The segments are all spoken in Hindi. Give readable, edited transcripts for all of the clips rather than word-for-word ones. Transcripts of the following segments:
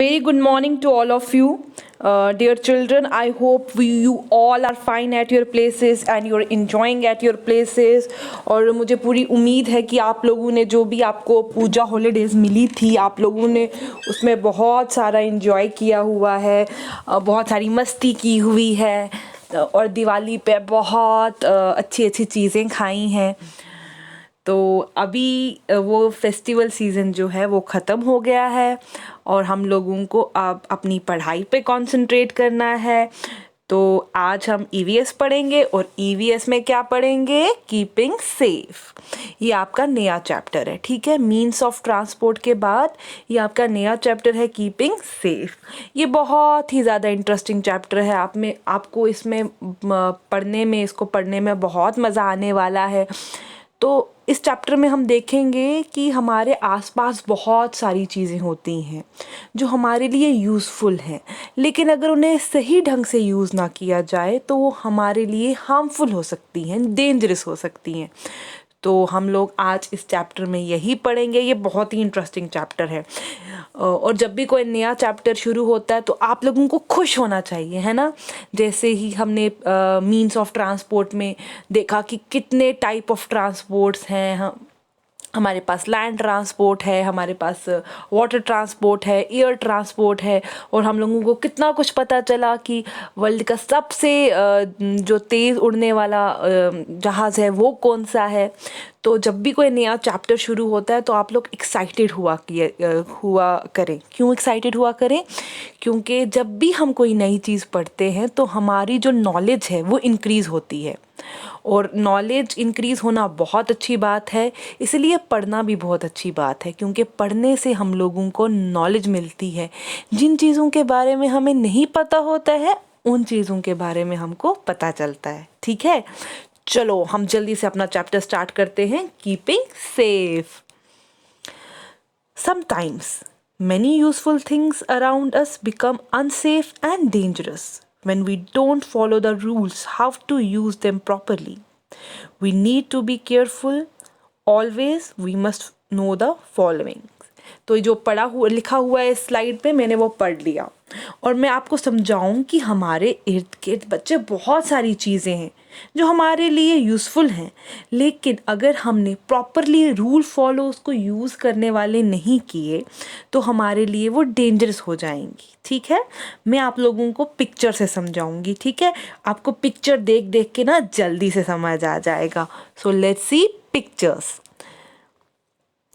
Very good morning to all of you. Dear children, I hope you all are fine at your places and you're enjoying at your places. और मुझे पूरी उम्मीद है कि आप लोगों ने जो भी आपको पूजा हॉलीडेज़ मिली थी आप लोगों ने उसमें बहुत सारा enjoy किया हुआ है, बहुत सारी मस्ती की हुई है और दिवाली पे बहुत अच्छी अच्छी चीज़ें खाई हैं। तो अभी वो फेस्टिवल सीज़न जो है वो ख़त्म हो गया है और हम लोगों को अब अपनी पढ़ाई पे कंसंट्रेट करना है। तो आज हम ईवीएस पढ़ेंगे और ईवीएस में क्या पढ़ेंगे? Keeping safe. ये आपका नया चैप्टर है, ठीक है। मीन्स ऑफ ट्रांसपोर्ट के बाद ये आपका नया चैप्टर है कीपिंग सेफ। ये बहुत ही ज़्यादा इंटरेस्टिंग चैप्टर है। आपको इसमें इसको पढ़ने में बहुत मज़ा आने वाला है। तो इस चैप्टर में हम देखेंगे कि हमारे आसपास बहुत सारी चीज़ें होती हैं जो हमारे लिए यूज़फुल हैं, लेकिन अगर उन्हें सही ढंग से यूज़ ना किया जाए तो वो हमारे लिए हार्मफुल हो सकती हैं, डेंजरस हो सकती हैं। तो हम लोग आज इस चैप्टर में यही पढ़ेंगे। ये बहुत ही इंटरेस्टिंग चैप्टर है और जब भी कोई नया चैप्टर शुरू होता है तो आप लोगों को खुश होना चाहिए, है ना। जैसे ही हमने मीन्स ऑफ ट्रांसपोर्ट में देखा कि कितने टाइप ऑफ ट्रांसपोर्ट्स हैं। हमारे पास लैंड ट्रांसपोर्ट है, हमारे पास वाटर ट्रांसपोर्ट है, एयर ट्रांसपोर्ट है और हम लोगों को कितना कुछ पता चला कि वर्ल्ड का सबसे जो तेज़ उड़ने वाला जहाज़ है वो कौन सा है। तो जब भी कोई नया चैप्टर शुरू होता है तो आप लोग एक्साइटेड हुआ करें। क्यों एक्साइटेड हुआ करें? क्योंकि जब भी हम कोई नई चीज़ पढ़ते हैं तो हमारी जो नॉलेज है वो इंक्रीज़ होती है और नॉलेज इंक्रीज़ होना बहुत अच्छी बात है। इसलिए पढ़ना भी बहुत अच्छी बात है क्योंकि पढ़ने से हम लोगों को नॉलेज मिलती है। जिन चीज़ों के बारे में हमें नहीं पता होता है उन चीज़ों के बारे में हमको पता चलता है, ठीक है। चलो हम जल्दी से अपना चैप्टर स्टार्ट करते हैं, keeping safe. Sometimes many useful things around us become unsafe and dangerous when we don't follow the rules how to use them properly. We need to be careful. Always we must know the following. तो जो लिखा हुआ है स्लाइड पे मैंने वो पढ़ लिया और मैं आपको समझाऊं कि हमारे इर्द गिर्द बच्चे बहुत सारी चीज़ें हैं जो हमारे लिए यूज़फुल हैं, लेकिन अगर हमने प्रॉपरली रूल फॉलो उसको यूज़ करने वाले नहीं किए तो हमारे लिए वो डेंजरस हो जाएंगी, ठीक है। मैं आप लोगों को पिक्चर से समझाऊंगी, ठीक है। आपको पिक्चर देख देख के ना जल्दी से समझ आ जाएगा। So let's see pictures.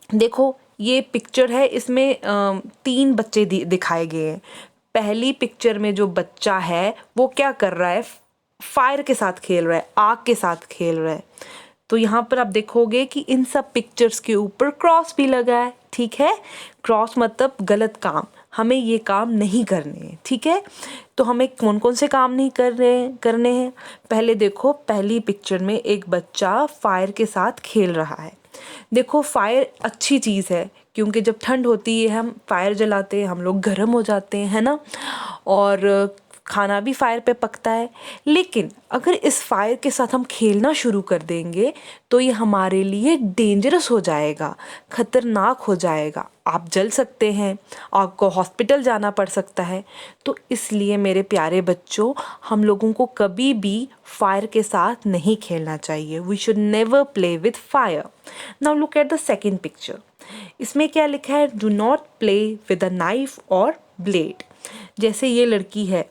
देखो ये पिक्चर है, इसमें 3 बच्चे दिखाए गए हैं। पहली पिक्चर में जो बच्चा है वो क्या कर रहा है? फायर के साथ खेल रहा है, आग के साथ खेल रहा है। तो यहाँ पर आप देखोगे कि इन सब पिक्चर्स के ऊपर क्रॉस भी लगा है, ठीक है। क्रॉस मतलब गलत काम, हमें ये काम नहीं करने हैं, ठीक है। तो हमें कौन कौन से काम नहीं करने हैं? पहले देखो, पहली पिक्चर में एक बच्चा फायर के साथ खेल रहा है। देखो फायर अच्छी चीज़ है क्योंकि जब ठंड होती है हम फायर जलाते हैं, हम लोग गर्म हो जाते हैं, है ना। और खाना भी फायर पे पकता है। लेकिन अगर इस फायर के साथ हम खेलना शुरू कर देंगे तो ये हमारे लिए डेंजरस हो जाएगा, ख़तरनाक हो जाएगा। आप जल सकते हैं, आपको हॉस्पिटल जाना पड़ सकता है। तो इसलिए मेरे प्यारे बच्चों, हम लोगों को कभी भी फायर के साथ नहीं खेलना चाहिए। We should never play with fire. Now look at the second picture. इसमें क्या लिखा है? Do not play with a knife और ब्लेड। जैसे ये लड़की है,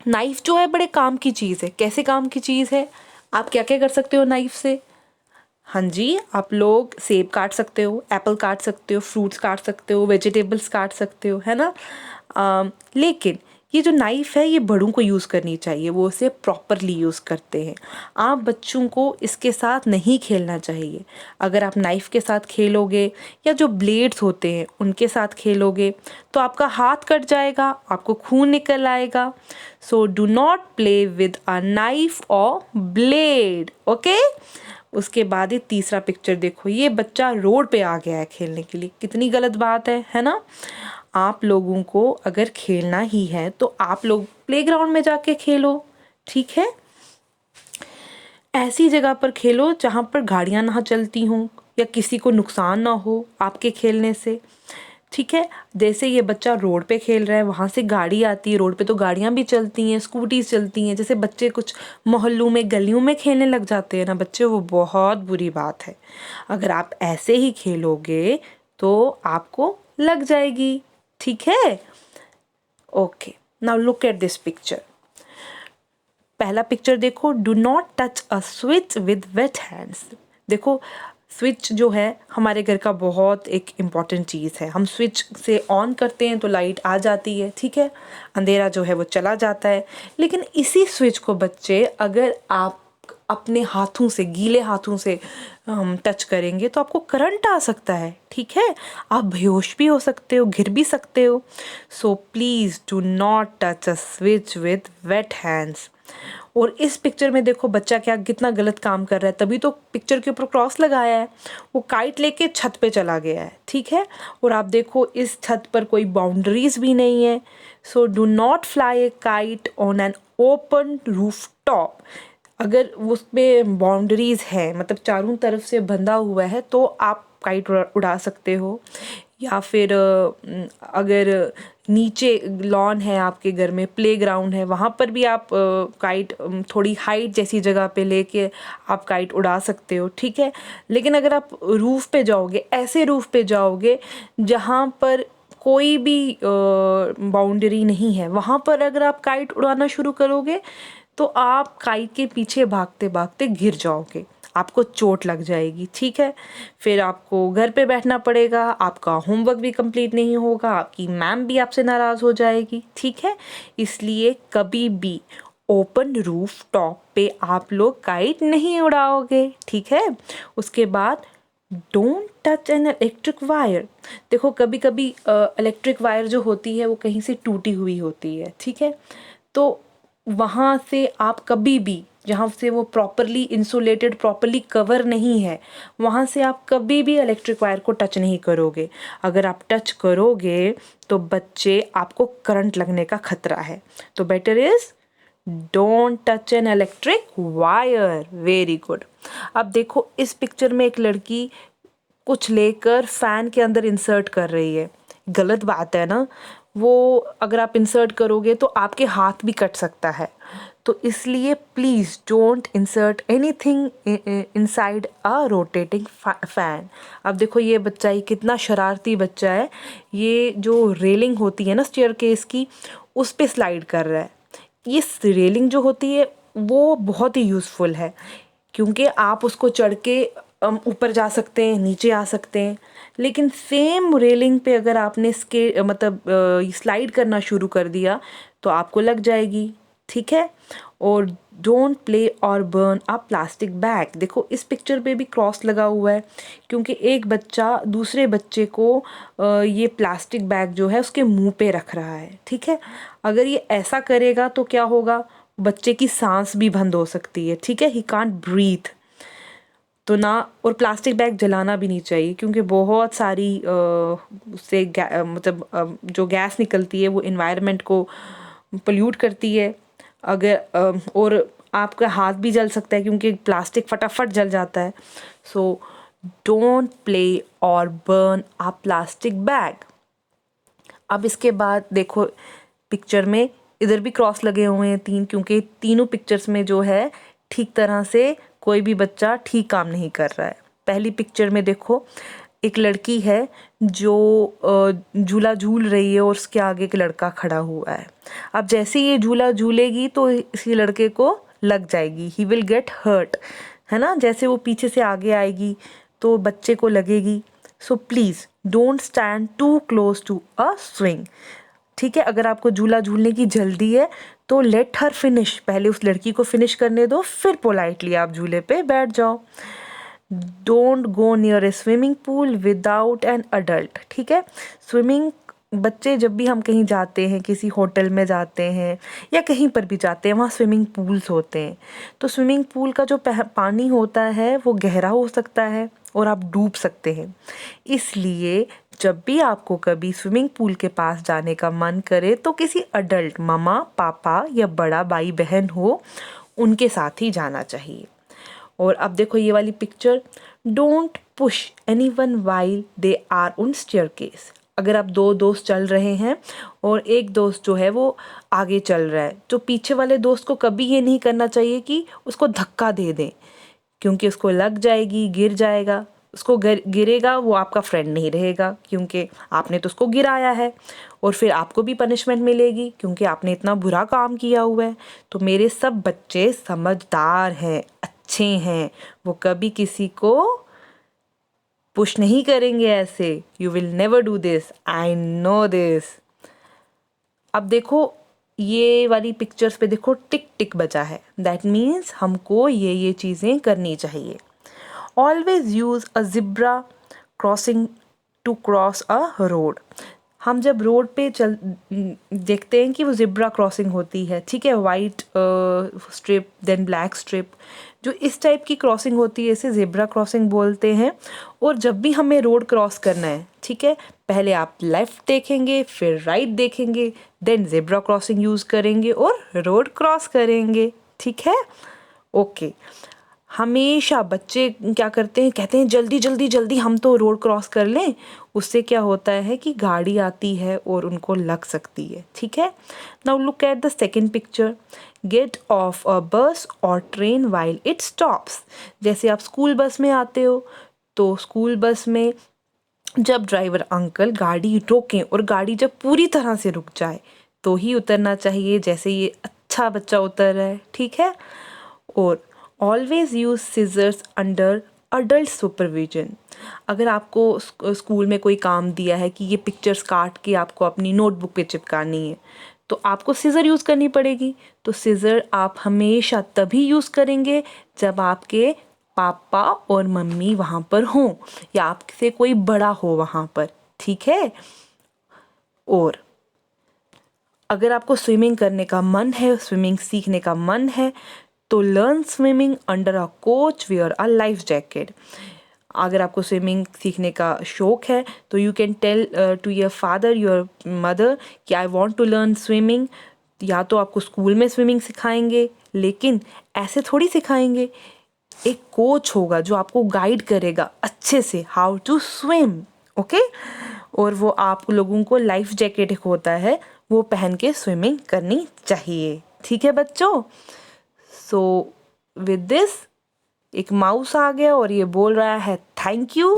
नाइफ जो है बड़े काम की चीज़ है। कैसे काम की चीज़ है? आप क्या क्या कर सकते हो नाइफ से? हाँ जी, आप लोग सेब काट सकते हो, एप्पल काट सकते हो, फ्रूट्स काट सकते हो, वेजिटेबल्स काट सकते हो, है ना। लेकिन ये जो नाइफ़ है ये बड़ों को यूज़ करनी चाहिए, वो इसे प्रॉपरली यूज़ करते हैं। आप बच्चों को इसके साथ नहीं खेलना चाहिए। अगर आप नाइफ़ के साथ खेलोगे या जो ब्लेड्स होते हैं उनके साथ खेलोगे तो आपका हाथ कट जाएगा, आपको खून निकल आएगा। So do not play with a knife और ब्लेड, ओके। उसके बाद ये तीसरा पिक्चर देखो, ये बच्चा रोड पे आ गया है खेलने के लिए। कितनी गलत बात है ना। आप लोगों को अगर खेलना ही है तो आप लोग प्लेग्राउंड में जाके खेलो, ठीक है। ऐसी जगह पर खेलो जहाँ पर गाड़ियाँ ना चलती हों या किसी को नुकसान ना हो आपके खेलने से। ठीक है। जैसे ये बच्चा रोड पे खेल रहा है, वहाँ से गाड़ी आती है, रोड पे तो गाड़ियाँ भी चलती हैं, स्कूटीज चलती हैं, जैसे बच्चे कुछ मोहल्लों में गलियों में खेलने लग जाते हैं ना बच्चे, वो बहुत बुरी बात है। अगर आप ऐसे ही खेलोगे तो आपको लग जाएगी, ठीक है। Okay, now look at this picture. पहला पिक्चर देखो, do not touch a switch with weight hands. देखो स्विच जो है हमारे घर का बहुत एक इम्पॉर्टेंट चीज़ है। हम स्विच से ऑन करते हैं तो लाइट आ जाती है, ठीक है, अंधेरा जो है वो चला जाता है। लेकिन इसी स्विच को बच्चे अगर आप अपने हाथों से, गीले हाथों से टच करेंगे तो आपको करंट आ सकता है, ठीक है। आप बेहोश भी हो सकते हो, गिर भी सकते हो। So please do not touch a switch with weight hands. और इस पिक्चर में देखो बच्चा क्या कितना गलत काम कर रहा है, तभी तो पिक्चर के ऊपर क्रॉस लगाया है। वो काइट लेके छत पे चला गया है, ठीक है। और आप देखो इस छत पर कोई बाउंड्रीज भी नहीं है। So do not fly A kite on an open roof top. अगर उस पे बाउंड्रीज है, मतलब चारों तरफ से बंधा हुआ है, तो आप काइट उड़ा सकते हो। या फिर अगर नीचे लॉन है, आपके घर में प्लेग्राउंड है, वहाँ पर भी आप काइट थोड़ी हाइट जैसी जगह पे लेके आप काइट उड़ा सकते हो, ठीक है। लेकिन अगर आप रूफ़ पे जाओगे, ऐसे रूफ़ पे जाओगे जहाँ पर कोई भी बाउंड्री नहीं है, वहाँ पर अगर आप काइट उड़ाना शुरू करोगे तो आप काइट के पीछे भागते भागते गिर जाओगे, आपको चोट लग जाएगी, ठीक है। फिर आपको घर पे बैठना पड़ेगा, आपका होमवर्क भी कंप्लीट नहीं होगा, आपकी मैम भी आपसे नाराज़ हो जाएगी, ठीक है। इसलिए कभी भी ओपन रूफ टॉप पे आप लोग काइट नहीं उड़ाओगे, ठीक है। उसके बाद don't touch an electric wire. देखो कभी कभी इलेक्ट्रिक वायर जो होती है वो कहीं से टूटी हुई होती है, ठीक है। तो वहाँ से आप कभी भी, जहाँ से वो प्रॉपरली इंसुलेटेड, प्रॉपरली कवर नहीं है, वहाँ से आप कभी भी इलेक्ट्रिक वायर को टच नहीं करोगे। अगर आप टच करोगे तो बच्चे आपको करंट लगने का खतरा है। तो better is don't touch an electric wire. Very good. अब देखो इस पिक्चर में एक लड़की कुछ लेकर फैन के अंदर इंसर्ट कर रही है। गलत बात है ना, वो अगर आप इंसर्ट करोगे तो आपके हाथ भी कट सकता है। तो इसलिए please don't insert anything inside a rotating fan. अब देखो ये बच्चा ही कितना शरारती बच्चा है, ये जो रेलिंग होती है ना स्टेयरकेस की, उस पे स्लाइड कर रहा है। ये रेलिंग जो होती है वो बहुत ही यूज़फुल है, क्योंकि आप उसको चढ़ के ऊपर जा सकते हैं, नीचे आ सकते हैं। लेकिन सेम रेलिंग पे अगर आपने इसके मतलब स्लाइड करना शुरू कर दिया तो आपको लग जाएगी, ठीक है। और डोंट प्ले और बर्न अ प्लास्टिक बैग। देखो इस पिक्चर पे भी क्रॉस लगा हुआ है, क्योंकि एक बच्चा दूसरे बच्चे को ये प्लास्टिक बैग जो है उसके मुंह पे रख रहा है, ठीक है। अगर ये ऐसा करेगा तो क्या होगा, बच्चे की सांस भी बंद हो सकती है, ठीक है, ही कांट ब्रीथ। तो ना, और प्लास्टिक बैग जलाना भी नहीं चाहिए, क्योंकि बहुत सारी उससे मतलब जो गैस निकलती है वो इन्वायरमेंट को पोल्यूट करती है। अगर और आपका हाथ भी जल सकता है, क्योंकि प्लास्टिक फटाफट जल जाता है। सो डोंट प्ले और बर्न अ प्लास्टिक बैग। अब इसके बाद देखो पिक्चर में इधर भी क्रॉस लगे हुए हैं 3, क्योंकि तीनों पिक्चर्स में जो है ठीक तरह से कोई भी बच्चा ठीक काम नहीं कर रहा है। पहली पिक्चर में देखो एक लड़की है जो झूला झूल रही है और उसके आगे एक लड़का खड़ा हुआ है। अब जैसे ये झूला झूलेगी तो इसी लड़के को लग जाएगी, ही विल गेट हर्ट, है ना। जैसे वो पीछे से आगे आएगी तो बच्चे को लगेगी। So please don't stand too close to a swing, ठीक है। अगर आपको झूला झूलने की जल्दी है तो लेट हर फिनिश, पहले उस लड़की को फिनिश करने दो, फिर पोलाइटली आप झूले पे बैठ जाओ। Don't go near A swimming pool without an adult, ठीक है। स्विमिंग, बच्चे जब भी हम कहीं जाते हैं, किसी होटल में जाते हैं या कहीं पर भी जाते हैं, वहाँ स्विमिंग पूल्स होते हैं। तो स्विमिंग पूल का जो पानी होता है वो गहरा हो सकता है और आप डूब सकते हैं। इसलिए जब भी आपको कभी स्विमिंग पूल के पास जाने का मन करे तो किसी अडल्ट, मम्मा पापा या बड़ा भाई बहन हो, उनके साथ ही जाना चाहिए। और अब देखो ये वाली picture, don't push anyone while they are on staircase. अगर आप दो दोस्त चल रहे हैं और एक दोस्त जो है वो आगे चल रहा है, तो पीछे वाले दोस्त को कभी ये नहीं करना चाहिए कि उसको धक्का दे दें, क्योंकि उसको लग जाएगी, गिर जाएगा, उसको गिरेगा, वो आपका फ्रेंड नहीं रहेगा, क्योंकि आपने तो उसको गिराया है और फिर आपको भी पनिशमेंट मिलेगी क्योंकि आपने इतना बुरा काम किया हुआ है। तो मेरे सब बच्चे समझदार हैं, अच्छे हैं, वो कभी किसी को पुश नहीं करेंगे ऐसे। You will never do this, I know this. अब देखो ये वाली पिक्चर्स पे देखो टिक टिक बचा है, दैट मीन्स हमको ये चीज़ें करनी चाहिए। Always use a zebra crossing to cross a road. हम जब रोड पे देखते हैं कि वो ज़िब्रा क्रॉसिंग होती है, ठीक है, white strip then black strip, जो इस टाइप की क्रॉसिंग होती है इसे ज़िब्रा क्रॉसिंग बोलते हैं। और जब भी हमें रोड क्रॉस करना है, ठीक है, पहले आप लेफ़्ट देखेंगे, फिर राइट देखेंगे, देन ज़िब्रा क्रॉसिंग यूज़ करेंगे और रोड क्रॉस करेंगे, ठीक है। ओके, हमेशा बच्चे क्या करते हैं, कहते हैं जल्दी जल्दी जल्दी हम तो रोड क्रॉस कर लें, उससे क्या होता है कि गाड़ी आती है और उनको लग सकती है, ठीक है। Now look at the second picture, get off a bus और ट्रेन वाइल इट स्टॉप्स। जैसे आप स्कूल बस में आते हो, तो स्कूल बस में जब ड्राइवर अंकल गाड़ी रोकें और गाड़ी जब पूरी तरह से रुक जाए तो ही उतरना चाहिए, जैसे ये अच्छा बच्चा उतर रहा है, ठीक है। और always use scissors under adult supervision. अगर आपको स्कूल में कोई काम दिया है कि ये पिक्चर्स काट के आपको अपनी नोटबुक पे चिपकानी है, तो आपको सिज़र यूज़ करनी पड़ेगी। तो सिज़र आप हमेशा तभी यूज़ करेंगे जब आपके पापा और मम्मी वहाँ पर हों या आपसे कोई बड़ा हो वहाँ पर, ठीक है। और अगर आपको स्विमिंग करने का मन है, स्विमिंग सीखने का मन है, तो learn swimming under a coach wear a life jacket. अगर आपको स्विमिंग सीखने का शौक है तो you can tell to your father, your mother कि I want to learn swimming. या तो आपको स्कूल में स्विमिंग सिखाएंगे, लेकिन ऐसे थोड़ी सिखाएंगे, एक कोच होगा जो आपको गाइड करेगा अच्छे से हाउ टू स्विम, ओके। और वो आप लोगों को लाइफ जैकेट एक होता है वो पहन के स्विमिंग करनी चाहिए, ठीक है बच्चों। सो विद दिस एक माउस आ गया और ये बोल रहा है थैंक यू।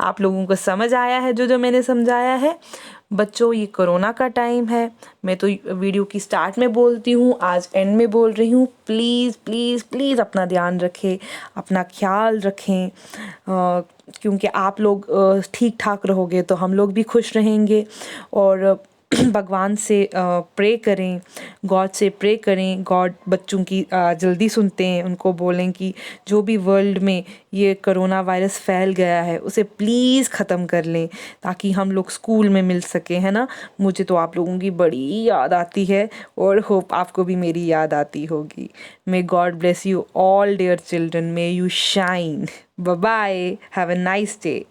आप लोगों को समझ आया है जो मैंने समझाया है। बच्चों ये कोरोना का टाइम है, मैं तो वीडियो की स्टार्ट में बोलती हूँ, आज एंड में बोल रही हूँ, प्लीज़ प्लीज़ प्लीज़ अपना ध्यान रखें, अपना ख्याल रखें, क्योंकि आप लोग ठीक ठाक रहोगे तो हम लोग भी खुश रहेंगे। और भगवान से प्रे करें, गॉड से प्रे करें, गॉड बच्चों की जल्दी सुनते हैं, उनको बोलें कि जो भी वर्ल्ड में ये कोरोना वायरस फैल गया है उसे प्लीज़ ख़त्म कर लें ताकि हम लोग स्कूल में मिल सकें, है ना। मुझे तो आप लोगों की बड़ी याद आती है और होप आपको भी मेरी याद आती होगी। May God bless you all dear children, may you shine. Bye bye, have a nice day.